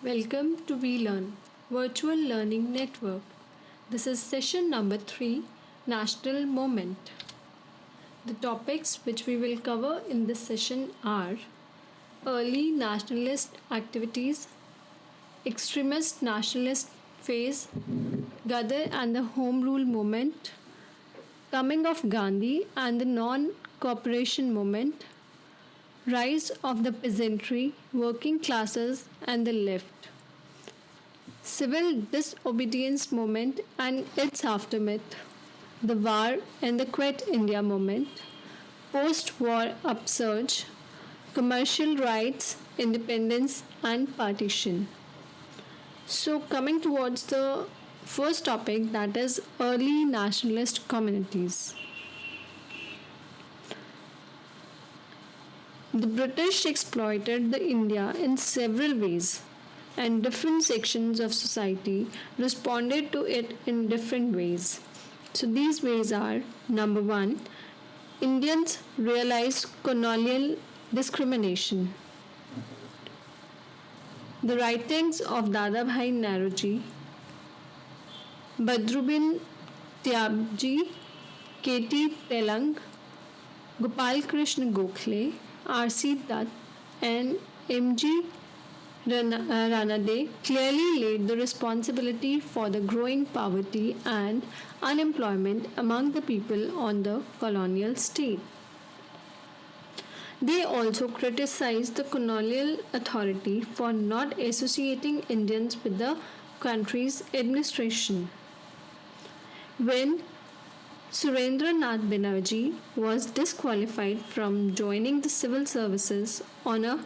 Welcome to We Learn Virtual Learning Network. This is session number 3, National Moment. The topics which we will cover in this session are early nationalist activities, extremist nationalist phase, Gadar and the Home Rule movement, coming of Gandhi and the non-cooperation movement, rise of the peasantry, working classes and the left, civil disobedience movement and its aftermath, the war and the Quit India movement, post-war upsurge, commercial rights, independence and partition. So coming towards the first topic, that is early nationalist communities. The British exploited the India in several ways, and different sections of society responded to it in different ways. So these ways are: number 1, Indians realized colonial discrimination. The writings of Dadabhai Naoroji, Badruddin Tyabji, K.T. Telang, Gopal Krishna Gokhale, R.C. Dutt, and M.G. Ranade clearly laid the responsibility for the growing poverty and unemployment among the people on the colonial state. They also criticized the colonial authority for not associating Indians with the country's administration. When Surendranath Banerjee was disqualified from joining the civil services on a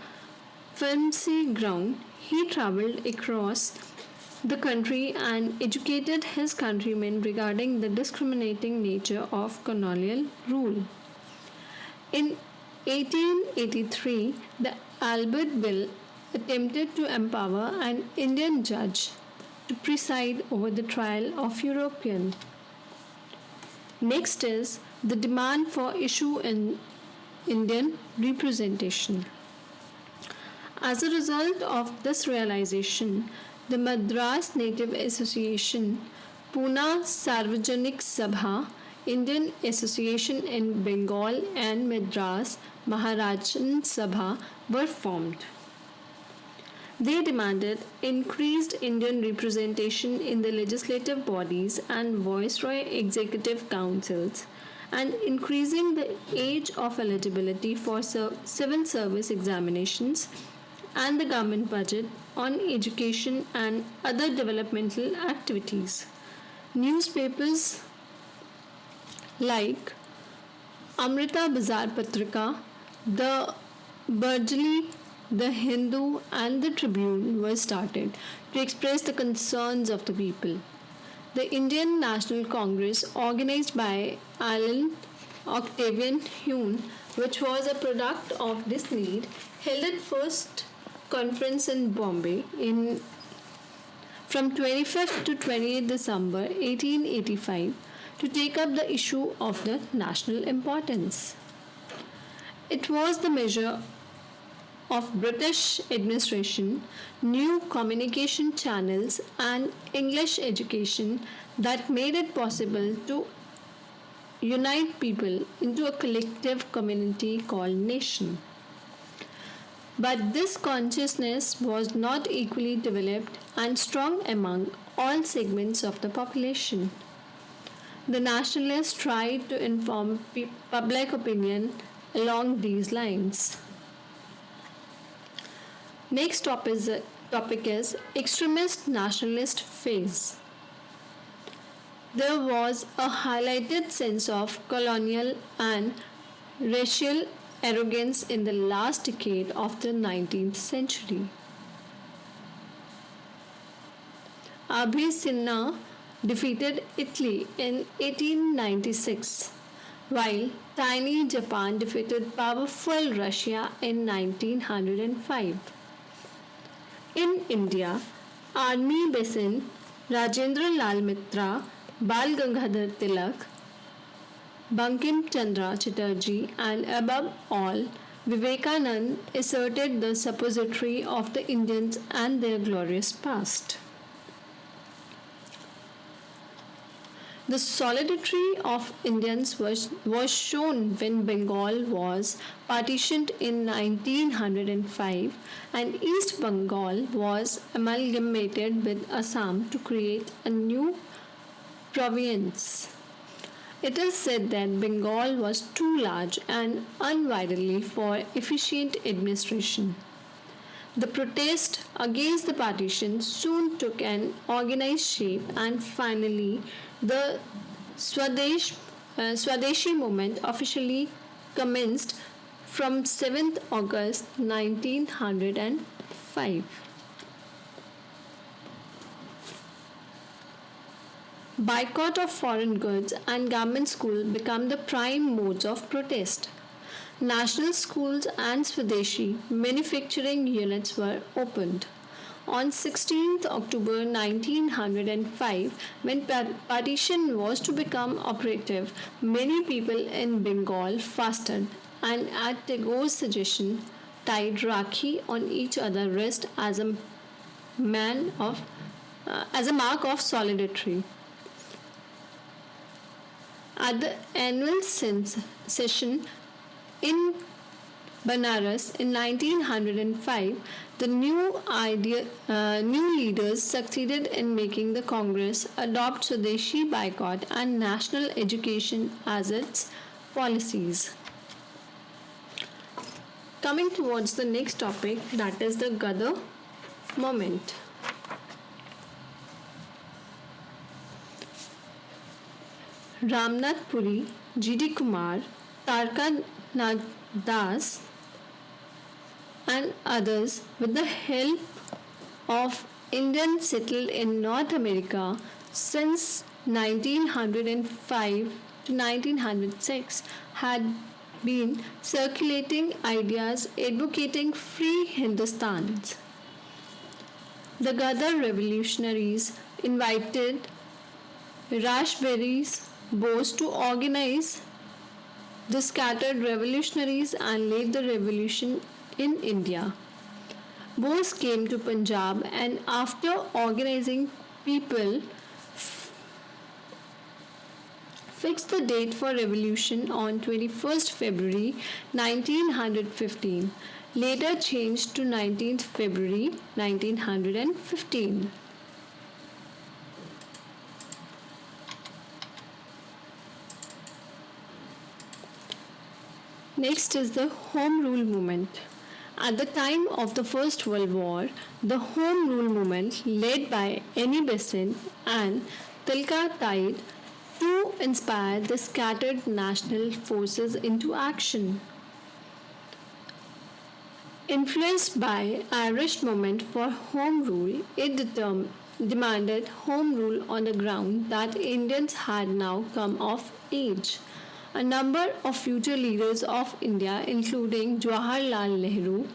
flimsy ground, he travelled across the country and educated his countrymen regarding the discriminating nature of colonial rule. In 1883, the Albert Bill attempted to empower an Indian judge to preside over the trial of European. Next is the demand for issue in Indian representation. As a result of this realization, the Madras Native Association, Pune Sarvajanik Sabha, Indian Association in Bengal and Madras Maharajan Sabha were formed. They demanded increased Indian representation in the legislative bodies and viceroy executive councils, and increasing the age of eligibility for civil service examinations and the government budget on education and other developmental activities. Newspapers like Amrita Bazar Patrika, the Burjali, the Hindu, and the Tribune were started to express the concerns of the people. The Indian National Congress, organized by Alan Octavian Hume, which was a product of this need, held its first conference in Bombay from 25th to 28th December 1885 to take up the issue of the national importance. It was the measure of British administration, new communication channels, and English education that made it possible to unite people into a collective community called nation. But this consciousness was not equally developed and strong among all segments of the population. The nationalists tried to inform public opinion along these lines. Next topic is extremist nationalist phase. There was a highlighted sense of colonial and racial arrogance in the last decade of the 19th century. Avicenna defeated Italy in 1896, while tiny Japan defeated powerful Russia in 1905. In India, Army Basin, Rajendra Lal Mitra, Bal Gangadhar Tilak, Bankim Chandra Chatterjee, and above all, Vivekanand asserted the suppository of the Indians and their glorious past. The solidarity of Indians was shown when Bengal was partitioned in 1905 and East Bengal was amalgamated with Assam to create a new province. It is said that Bengal was too large and unwieldy for efficient administration. The protest against the partition soon took an organized shape, and finally, the Swadeshi movement officially commenced from 7th August 1905. Boycott of foreign goods and government schools became the prime modes of protest. National schools and Swadeshi manufacturing units were opened. On 16th October 1905, when partition was to become operative, many people in Bengal fasted and at Tagore's suggestion tied Rakhi on each other's wrist as a mark of solidarity. At the annual session in Banaras in 1905, the new leaders succeeded in making the Congress adopt Swadeshi boycott and national education as its policies. Coming towards the next topic, that is the Gadar moment. Ramnath Puri, G.D. Kumar, Tarka Das, and others, with the help of Indians settled in North America since 1905 to 1906, had been circulating ideas advocating free Hindustan. The Gadar revolutionaries invited Rashberry's Bose to organize the scattered revolutionaries and led the revolution in India. Bose came to Punjab and after organizing people fixed the date for revolution on 21st February 1915, later changed to 19th February 1915. Next is the Home Rule movement. At the time of the First World War, the Home Rule movement, led by Annie Besant and Tilka tried to inspire the scattered national forces into action. Influenced by Irish movement for Home Rule, it demanded Home Rule on the ground that Indians had now come of age. A number of future leaders of India, including Jawaharlal Nehru,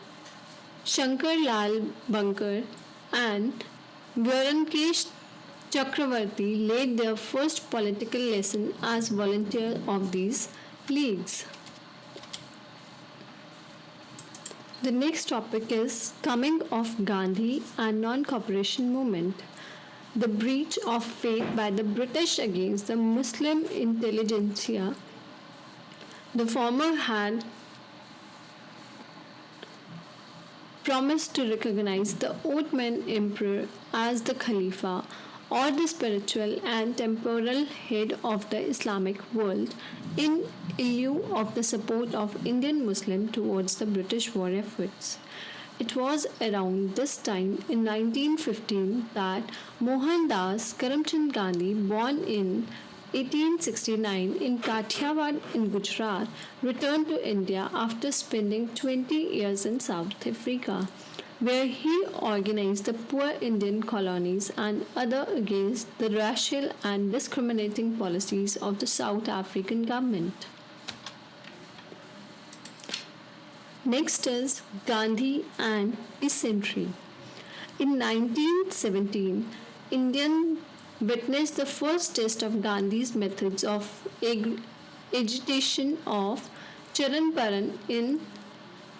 Shankar Lal Bankar, and Vyarankesh Chakravarti, laid their first political lesson as volunteers of these leagues. The next topic is coming of Gandhi and non-cooperation movement. The breach of faith by the British against the Muslim intelligentsia. The former had promised to recognize the Ottoman Emperor as the Khalifa or the spiritual and temporal head of the Islamic world in lieu of the support of Indian Muslims towards the British war efforts. It was around this time in 1915 that Mohandas Karamchand Gandhi, born in 1869 in Kathiawar in Gujarat, returned to India after spending 20 years in South Africa, where he organized the poor Indian colonies and other against the racial and discriminating policies of the South African government. Next is Gandhi and dysentery. In 1917, Indian witnessed the first test of Gandhi's methods of agitation of Charanparan in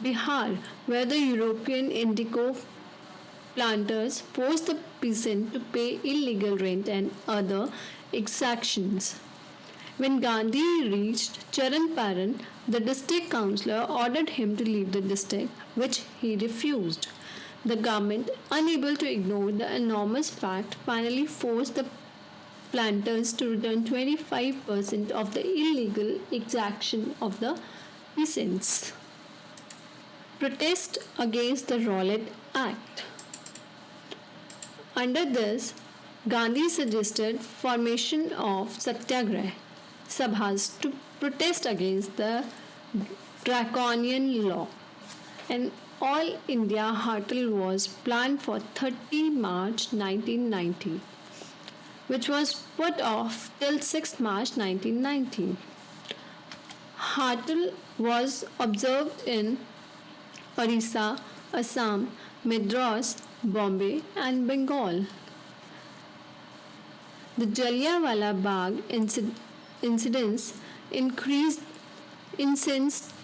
Bihar, where the European indigo planters forced the peasant to pay illegal rent and other exactions. When Gandhi reached Charanparan, the district councillor ordered him to leave the district, which he refused. The government, unable to ignore the enormous fact, finally forced the planters to return 25% of the illegal exaction of the peasants. Protest against the Rowlatt Act. Under this, Gandhi suggested formation of satyagrah sabhas to protest against the draconian law. An all India hartal was planned for 30 March 1990, which was put off till 6 March 1990. Hartal was observed in Orissa, Assam, Madras, Bombay, and Bengal. The Jallianwala Bagh incidents incensed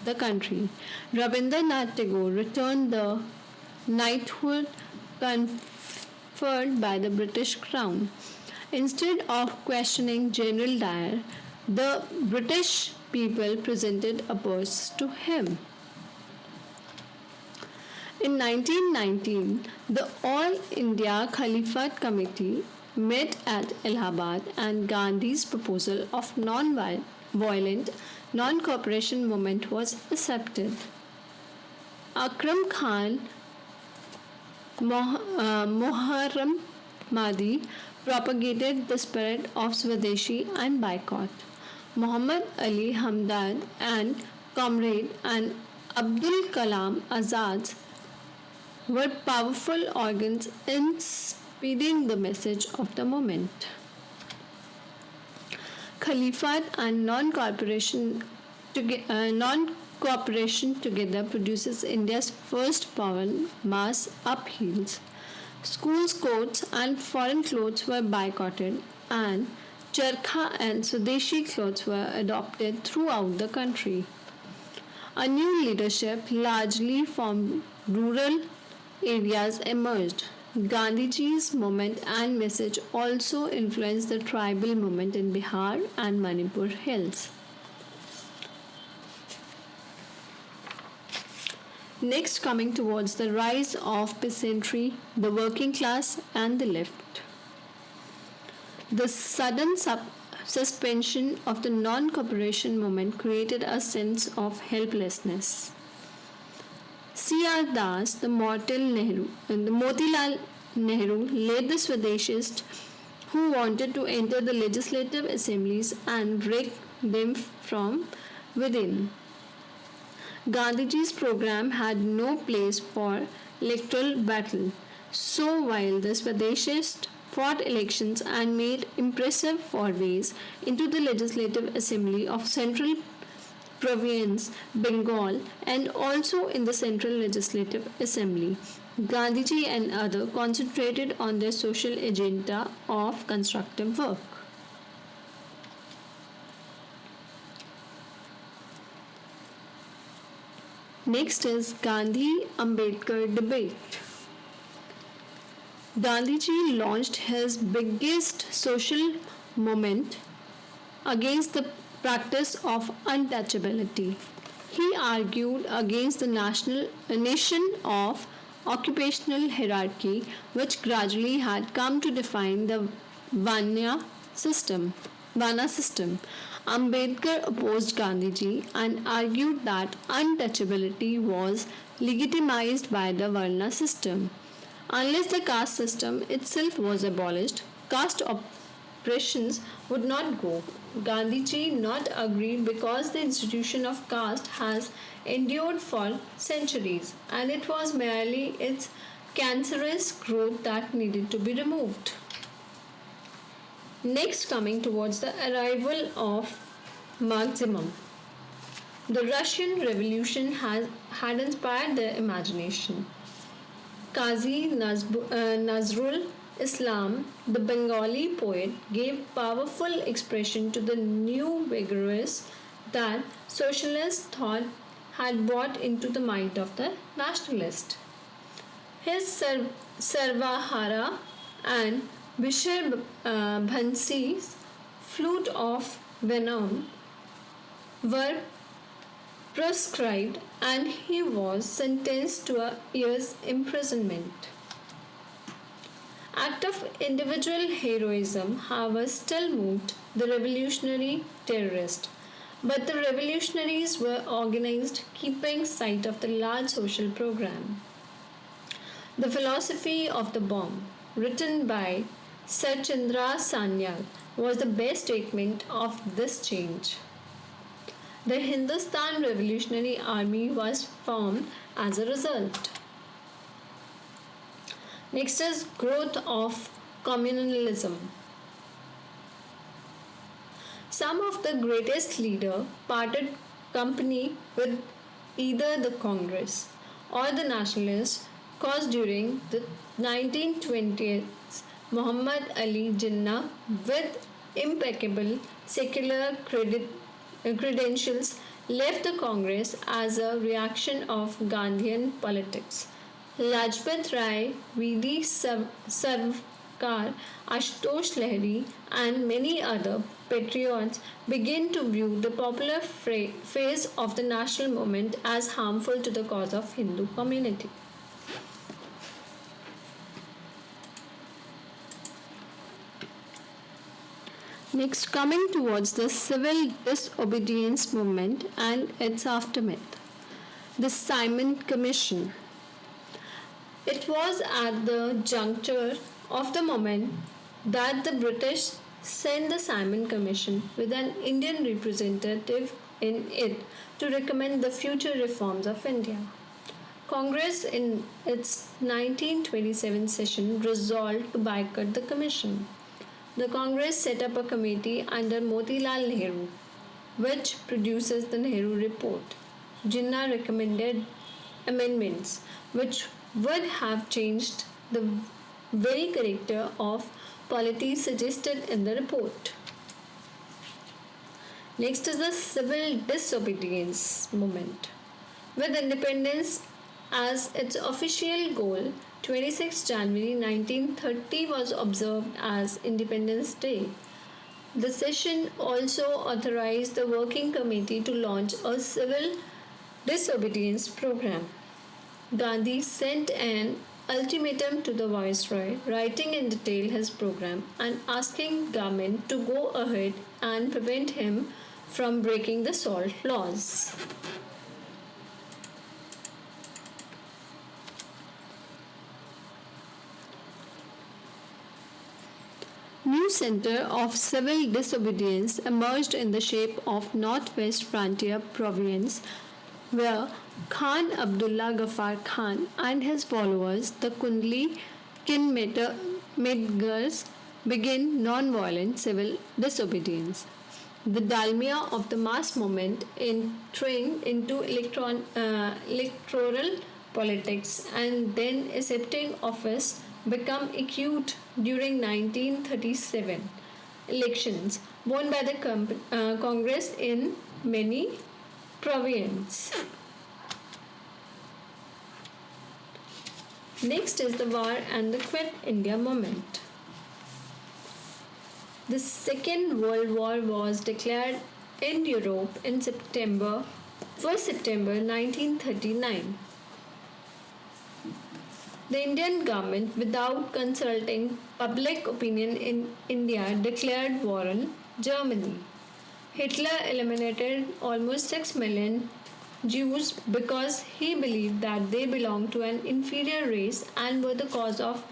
the country. Rabindranath Tagore returned the knighthood conferred by the British Crown. Instead of questioning General Dyer, the British people presented a purse to him. In 1919, the All India Caliphate Committee met at Allahabad and Gandhi's proposal of non-violent, non-cooperation movement was accepted. Akram Khan Muharram Mahdi propagated the spirit of Swadeshi and boycott. Muhammad Ali Hamdard and Comrade and Abdul Kalam Azad were powerful organs in speeding the message of the movement. Caliphate and non-cooperation together produces India's first power mass upheavals. Schools, courts, and foreign clothes were boycotted, and charkha and Swadeshi clothes were adopted throughout the country. A new leadership, largely from rural areas, emerged. Gandhiji's movement and message also influenced the tribal movement in Bihar and Manipur hills. Next, coming towards the rise of peasantry, the working class, and the left. The sudden suspension of the non-cooperation movement created a sense of helplessness. C.R. Das, the Motilal Nehru led the Swadeshists who wanted to enter the legislative assemblies and wreck them from within. Gandhiji's program had no place for electoral battle, so while the Swadeshists fought elections and made impressive forays into the legislative assembly of Central Province, Bengal, and also in the Central Legislative Assembly, Gandhiji and others concentrated on their social agenda of constructive work. Next is Gandhi-Ambedkar debate. Gandhiji launched his biggest social movement against the practice of untouchability. He argued against the nation of occupational hierarchy, which gradually had come to define the Vana system. Ambedkar opposed Gandhiji and argued that untouchability was legitimized by the Varna system. Unless the caste system itself was abolished, caste oppressions would not go. Gandhiji not agree because the institution of caste has endured for centuries and it was merely its cancerous growth that needed to be removed. Next, coming towards the arrival of Marxism. The Russian Revolution had inspired their imagination. Qazi Nazrul Islam, the Bengali poet, gave powerful expression to the new vigorous that socialist thought had bought into the mind of the nationalist. His Sarvahara and Bishir Bhansi's flute of venom were proscribed and he was sentenced to a year's imprisonment. Act of individual heroism, however, still moved the revolutionary terrorist. But the revolutionaries were organized, keeping sight of the large social program. The Philosophy of the Bomb, written by Sachendra Sanyal, was the best statement of this change. The Hindustan Revolutionary Army was formed as a result. Next is growth of communalism. Some of the greatest leaders parted company with either the Congress or the Nationalist cause during the 1920s. Muhammad Ali Jinnah, with impeccable secular credentials, left the Congress as a reaction of Gandhian politics. Lajpat Rai, V.D. Sarvkar, Ashutosh Lahiri, and many other patriots began to view the popular phase of the national movement as harmful to the cause of Hindu community. Next, coming towards the civil disobedience movement and its aftermath. The Simon Commission. It was at the juncture of the moment that the British sent the Simon Commission with an Indian representative in it to recommend the future reforms of India. Congress in its 1927 session resolved to boycott the commission. The Congress set up a committee under Motilal Nehru, which produces the Nehru Report. Jinnah recommended amendments which would have changed the very character of polity suggested in the report. Next is the civil disobedience movement. With independence as its official goal, 26 January 1930 was observed as Independence Day. The session also authorized the working committee to launch a civil disobedience program. Gandhi sent an ultimatum to the Viceroy, writing in detail his program and asking government to go ahead and prevent him from breaking the salt laws. New center of civil disobedience emerged in the shape of Northwest Frontier Province, where Khan Abdullah Ghaffar Khan and his followers, the Kundli Kinmetgars, began non-violent civil disobedience. The dalmia of the mass movement entering into electoral politics and then accepting office became acute during 1937 elections won by the Congress in many provinces. Next is the war and the Quit India movement. The Second World War was declared in Europe in September 1939. The Indian government, without consulting public opinion in India, declared war on Germany. Hitler eliminated almost 6 million Jews because he believed that they belonged to an inferior race and were the cause of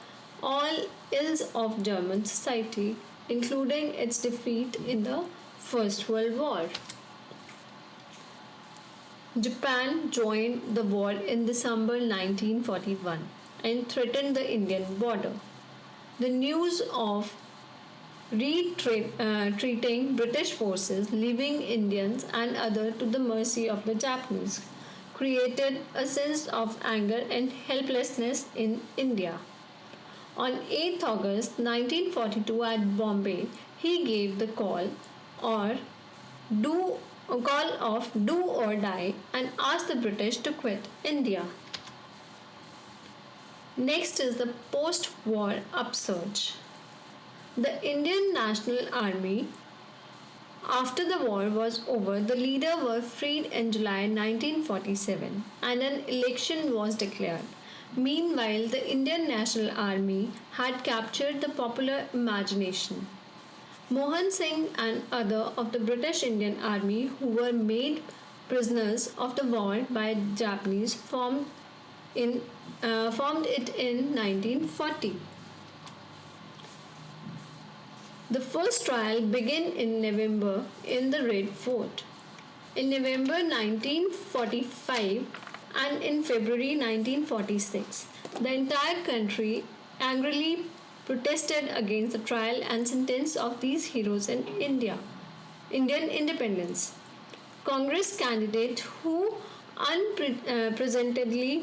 all ills of German society, including its defeat in the First World War. Japan joined the war in December 1941 and threatened the Indian border. The news of retreating British forces, leaving Indians and others to the mercy of the Japanese, created a sense of anger and helplessness in India. On 8 August 1942 at Bombay, he gave the call or do a call of do or die, and asked the British to quit India. Next is the post war upsurge. The Indian National Army. After the war was over, the leaders were freed in July 1947 and an election was declared. Meanwhile, the Indian National Army had captured the popular imagination. Mohan Singh and other of the British Indian Army who were made prisoners of the war by Japanese formed it in 1940. The first trial began in November in the Red Fort. In November 1945 and in February 1946, the entire country angrily protested against the trial and sentence of these heroes in Indian independence. Congress candidate who unpresentably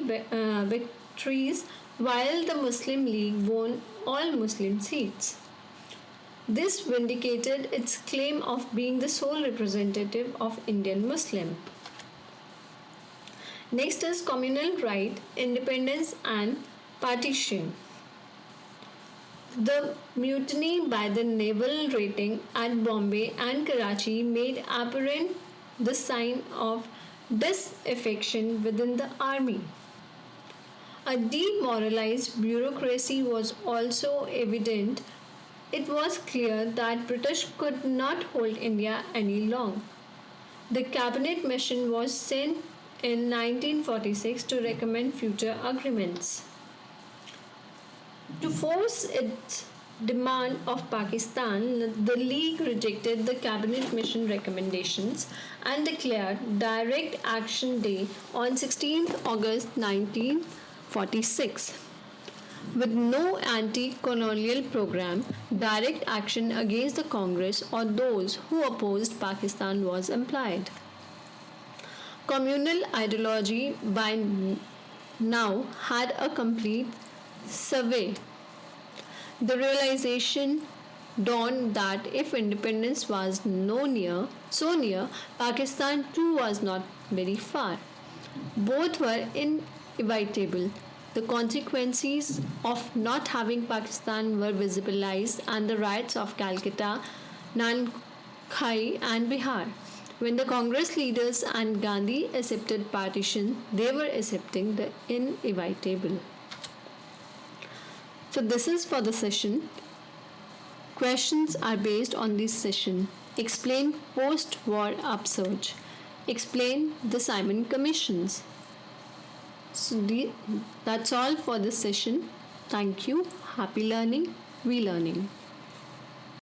victories while the Muslim League won all Muslim seats. This vindicated its claim of being the sole representative of Indian Muslim. Next is communal right, independence and partition. The mutiny by the naval rating at Bombay and Karachi made apparent the sign of disaffection within the army. A demoralized bureaucracy was also evident. It was clear that British could not hold India any long. The cabinet mission was sent in 1946 to recommend future agreements. To force its demand of Pakistan, the League rejected the cabinet mission recommendations and declared Direct Action Day on 16th August 1946. With no anti-colonial program, direct action against the Congress or those who opposed Pakistan was implied. Communal ideology by now had a complete survey. The realization dawned that if independence was so near, Pakistan too was not very far. Both were inevitable. The consequences of not having Pakistan were visibilized and the riots of Calcutta, Nankai and Bihar. When the Congress leaders and Gandhi accepted partition, they were accepting the inevitable. So this is for the session. Questions are based on this session. Explain post-war upsurge. Explain the Simon Commissions. So that's all for this session. Thank you. Happy learning. We learning.